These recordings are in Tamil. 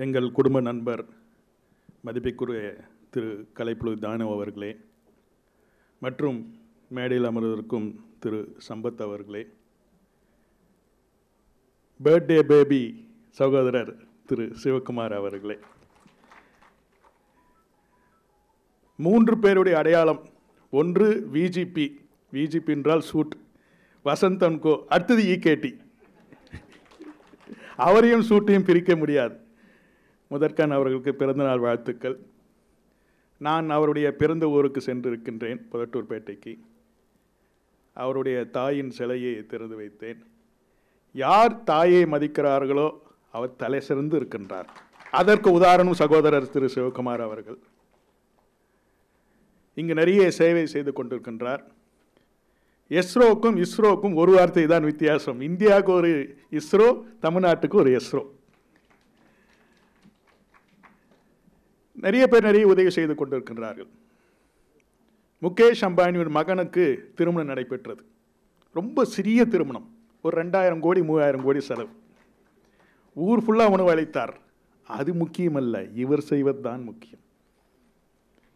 எங்கள் குடும்ப நண்பர் மதிப்பிற்குரிய திரு கலைப்புலு தானவ் அவர்களே மற்றும் மேடையில் அமர்வதற்கும் திரு சம்பத் அவர்களே, பர்த்டே பேபி சகோதரர் திரு சிவகுமார் அவர்களே, 3 பேருடைய அடையாளம். ஒன்று விஜிபி, விஜிபி என்றால் சூட், வசந்தன் கோ, அடுத்தது இகேடி. அவரையும் சூட்டையும் பிரிக்க முடியாது. முதற்கண் அவர்களுக்கு பிறந்தநாள் வாழ்த்துக்கள். நான் அவருடைய பிறந்த ஊருக்கு சென்றிருக்கின்றேன், புதட்டூர்பேட்டைக்கு. அவருடைய தாயின் சிலையை திறந்து வைத்தேன். யார் தாயை மதிக்கிறார்களோ அவர் தலை சிறந்து இருக்கின்றார். அதற்கு உதாரணம் சகோதரர் திரு சிவகுமார் அவர்கள். இங்கு நிறைய சேவை செய்து கொண்டிருக்கின்றார். எஸ்ரோக்கும் இஸ்ரோக்கும் ஒரு வார்த்தை தான் வித்தியாசம். இந்தியாவுக்கு ஒரு இஸ்ரோ, தமிழ்நாட்டுக்கு ஒரு எஸ்ரோ. நிறைய பேர் நிறைய உதவி செய்து கொண்டிருக்கின்றார்கள். முகேஷ் அம்பானியின் மகனுக்கு திருமணம் நடைபெற்றது. ரொம்ப சிறிய திருமணம், ஒரு 2000 கோடி 3000 கோடி செலவு. ஊர் ஃபுல்லாக உணவு அளித்தார். அது முக்கியமல்ல, இவர் செய்வதுதான் முக்கியம்.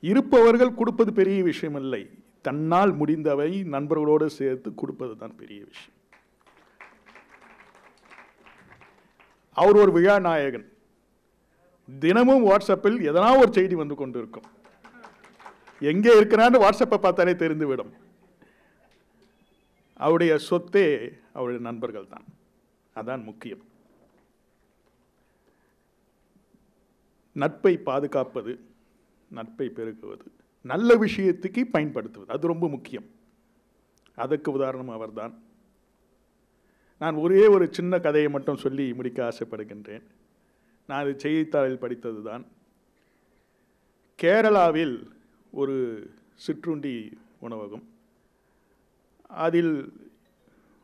இருப்பவர்கள் கொடுப்பது பெரிய விஷயம் இல்லை, தன்னால் முடிந்தவை நண்பர்களோடு சேர்த்து கொடுப்பது தான் பெரிய விஷயம். அவர் ஒரு விழா நாயகன். தினமும் வாட்ஸ்அப்பில் எதனா ஒரு செய்தி வந்து கொண்டிருக்கும். எங்கே இருக்கிறான்னு வாட்ஸ்அப்பை பார்த்தாலே தெரிந்துவிடும். அவருடைய சொத்தே அவருடைய நண்பர்கள் தான். அதான் முக்கியம். நட்பை பாதுகாப்பது, நட்பை பெருக்குவது, நல்ல விஷயத்துக்கு பயன்படுத்துவது, அது ரொம்ப முக்கியம். அதற்கு உதாரணம் அவர்தான். நான் ஒரே ஒரு சின்ன கதையை மட்டும் சொல்லி முடிக்க ஆசைப்படுகின்றேன். நான் இது செய்தித்தாளில் படித்தது தான். கேரளாவில் ஒரு சிற்றுண்டி உணவகம், அதில்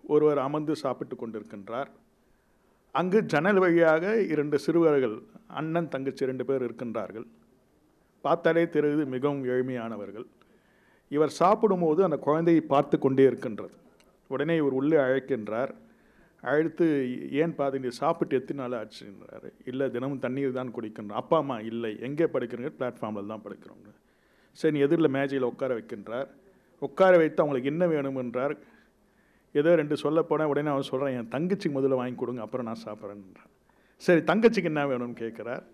ஒருவர் அமர்ந்து சாப்பிட்டு கொண்டிருக்கின்றார். அங்கு ஜன்னல் வழியாக 2 சிறுவர்கள், அண்ணன் தங்கச்சி 2 பேர் இருக்கின்றார்கள். பார்த்தாலே தெரியுது மிகவும் எளிமையானவர்கள். இவர் சாப்பிடும்போது அந்த குழந்தையை பார்த்து கொண்டே இருக்கின்றது. உடனே இவர் உள்ளே அழைக்கின்றார். அழைத்து, ஏன் பாதி நீ சாப்பிட்டு எத்தனை நாள் ஆச்சுன்றாரு. இல்லை, தினமும் தண்ணீர் தான் குடிக்கின்றோம். அப்பா அம்மா இல்லை, எங்கே படிக்கிறீங்க? பிளாட்ஃபார்மில் தான் படிக்கிறோங்க. சரி, எதிரில் மேஜையில் உட்கார வைக்கின்றார். உட்கார வைத்து அவங்களுக்கு என்ன வேணும் என்றார். ஏதோ 2 சொல்ல போனால் உடனே அவன் சொல்கிறான், என் தங்கச்சிக்கு முதல்ல வாங்கி கொடுங்க, அப்புறம் நான் சாப்பிட்றேன்றான். சரி, தங்கச்சிக்கு என்ன வேணும்னு கேட்குறார்.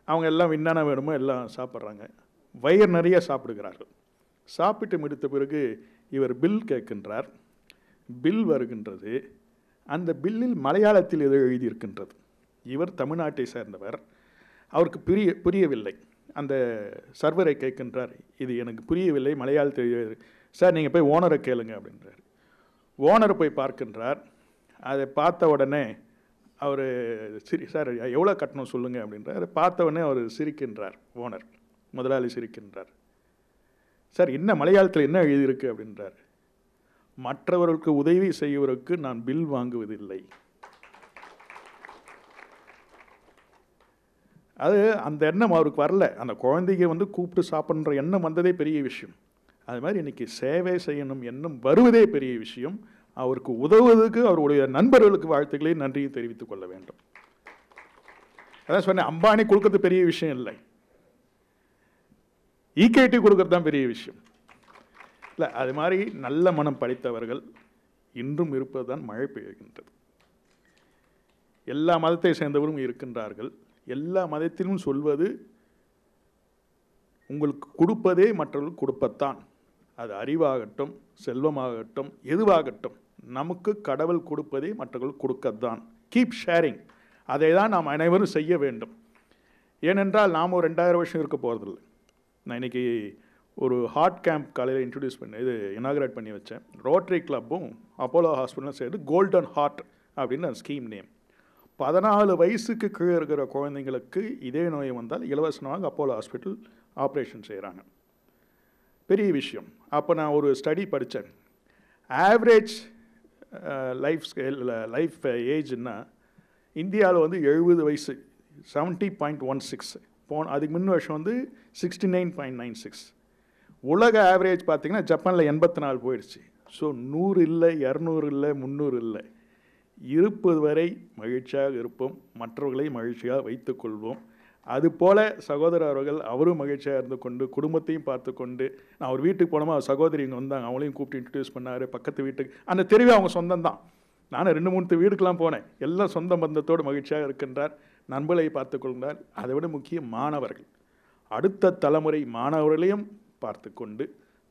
அவங்க எல்லாம் என்னென்ன வேணுமோ எல்லாம் சாப்பிட்றாங்க. வயிறு நிறைய சாப்பிடுகிறார்கள். சாப்பிட்டு முடித்த பிறகு இவர் பில் கேட்கின்றார். பில் வருகின்றது. அந்த பில்லில் மலையாளத்தில் ஏதோ எழுதியிருக்கின்றது. இவர் தமிழ்நாட்டை சேர்ந்தவர். அவருக்கு புரியவில்லை. அந்த சர்வரை கேட்கின்றார், இது எனக்கு புரியவில்லை, மலையாளத்தில். சார், நீங்கள் போய் ஓனரை கேளுங்க அப்படின்றார். ஓனரை போய் பார்க்கின்றார். அதை பார்த்த உடனே அவர் சார் எவ்வளோ கட்டணம் சொல்லுங்கள் அப்படின்றார். அதை பார்த்த உடனே அவர் சிரிக்கின்றார். ஓனர் முதலாளி சிரிக்கின்றார். சார், என்ன மலையாளத்தில் என்ன எழுதியிருக்கு அப்படின்றார். மற்றவர்களுக்கு உதவி செய்வதற்கு நான் பில் வாங்குவதில்லை. அது அந்த எண்ணம் அவருக்கு வரல. அந்த குழந்தைங்க கூப்பிட்டு சாப்பிட்ற எண்ணம் வந்ததே பெரிய விஷயம். அது மாதிரி இன்னைக்கு சேவை செய்யணும் எண்ணம் வருவதே பெரிய விஷயம். அவருக்கு உதவுவதற்கு அவருடைய நண்பர்களுக்கு வாழ்த்துக்களையும் நன்றியும் தெரிவித்துக் கொள்ள வேண்டும். அதான் சொன்னேன், அம்பானி கொடுக்கறது பெரிய விஷயம் இல்லை, இகேடி கொடுக்கறது தான் பெரிய விஷயம். இல்லை, அது மாதிரி நல்ல மனம் படைத்தவர்கள் இன்றும் இருப்பது தான் மழை பெய்கின்றது. எல்லா மதத்தை சேர்ந்தவரும் இருக்கின்றார்கள். எல்லா மதத்திலும் சொல்வது, உங்களுக்கு கொடுப்பதே மற்றவர்களுக்கு கொடுப்பத்தான். அது அறிவாகட்டும், செல்வமாகட்டும், எதுவாகட்டும், நமக்கு கடவுள் கொடுப்பதே மற்றவர்கள் கொடுக்கத்தான். Keep sharing. அதை தான் நாம் அனைவரும் செய்ய வேண்டும். ஏனென்றால் நாம் ஒரு 2000 வருஷம் இருக்க போகிறதில்லை. நான் இன்றைக்கி ஒரு ஹார்ட் கேம்ப் காலையில் இன்ட்ரடியூஸ் பண்ணி இனாகரேட் பண்ணி வச்சேன். ரோட்டரி கிளப்பும் அப்போலோ ஹாஸ்பிட்டலும் சேர்ந்து கோல்டன் ஹார்ட் அப்படின்னு அந்த ஸ்கீம் நேம். 14 வயசுக்கு கீழே இருக்கிற குழந்தைங்களுக்கு இதே நோய் வந்தால் இலவசமாக அப்போலோ ஹாஸ்பிட்டல் ஆப்ரேஷன் செய்கிறாங்க. பெரிய விஷயம். அப்போ நான் ஒரு ஸ்டடி படித்தேன். ஆவரேஜ் லைஃப் ஏஜ்னா இந்தியாவில் 70 வயசு, 70.16. அதுக்கு முன் வருஷம் 69.96. உலக ஆவரேஜ் பார்த்திங்கன்னா ஜப்பானில் 84 போயிடுச்சு. ஸோ 100 இல்லை, 200 இல்லை, 300 இல்லை. இருப்பது வரை மகிழ்ச்சியாக இருப்போம், மற்றவர்களை மகிழ்ச்சியாக வைத்துக்கொள்வோம். அதுபோல் சகோதரர் அவர்கள் அவரும் மகிழ்ச்சியாக இருந்து கொண்டு குடும்பத்தையும் பார்த்து கொண்டு, நான் ஒரு வீட்டுக்கு போனோமா சகோதரி இங்கே வந்தாங்க, அவங்களையும் கூப்பிட்டு இன்ட்ரடியூஸ் பண்ணார். பக்கத்து வீட்டுக்கு அந்த தெருவே அவங்க சொந்தம் தான். நானும் 2-3 வீடுக்கெலாம் போனேன். எல்லாம் சொந்த பந்தத்தோடு மகிழ்ச்சியாக இருக்கின்றார். நண்பர்களை பார்த்து கொள்கிறார். அதை விட முக்கியம் மாணவர்கள், அடுத்த தலைமுறை மாணவர்களையும் பார்த்து கொண்டு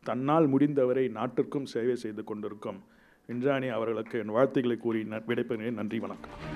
தன்னால் முடிந்தவரை நாட்டிற்கும் சேவை செய்து கொண்டிருக்கும் இந்திராணி அவர்களுக்கு என் வாழ்த்துக்களை கூறி விடைபெறுகிறேன். நன்றி, வணக்கம்.